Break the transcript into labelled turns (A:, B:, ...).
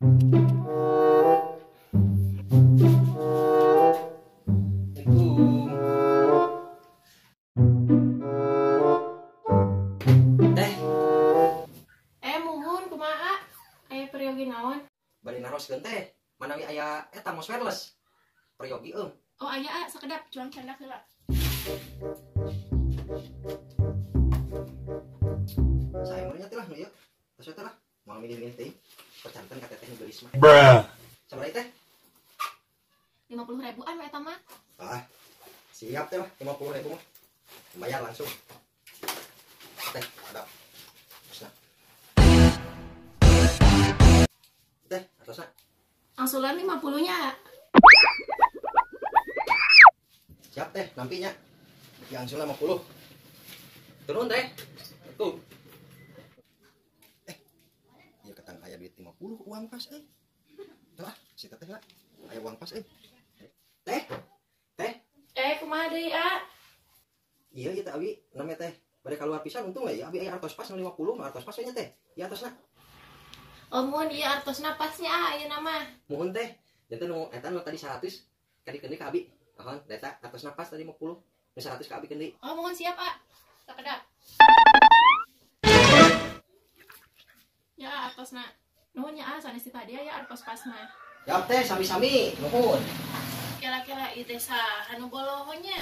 A: Teh,
B: Muhun kumaha? Aya peryogi naon?
A: bari naroskeun teh. Manawi aya eta mos wireless. Peryogi
B: Oh aya sakedap cuang candak heula.
A: Saya meureun teh lah nu ieu. Tos eta lah. Moal milih-milih teh. Percanten ka teteh nu geulis mah. Sabaraha teh?
B: 50.000-an we eta mah.
A: Ah, siap teh lah 50.000 mah. Bayar langsung. Teh, ada. Terusna. Teh, atosna.
B: Angsuran 50-nya.
A: Siap teh, nampinya. Yang angsuran 50. Turun teh. Tuh. Ieu ketang aya duit 50 uang pas euy. Tah, si teteh lah. Aya uang pas euy. Teh. Teh.
B: Kumaha deui, A?
A: Iya teh abi, namanya teh. Bade keluar pisan untung ya abi aya artos pas nu 50, nu artos pas nya teh. Ieu atosna.
B: Oh muhun ieu artosna pasnya ayeuna mah.
A: Muhun teh. Janten nu eta nu tadi 100 kadi kendi ka abi. Ahon, eta artosna pas tadi 50. Nu 100 ka abi kendi.
B: Oh muhun siap, A. Sakedap. Ya artosna. Nuhun ya A, sanes tadi aya artos pas mah.
A: Siap teh, sami-sami. Nuhun.
B: Kira-kira ieu teh saha nu bolohonya?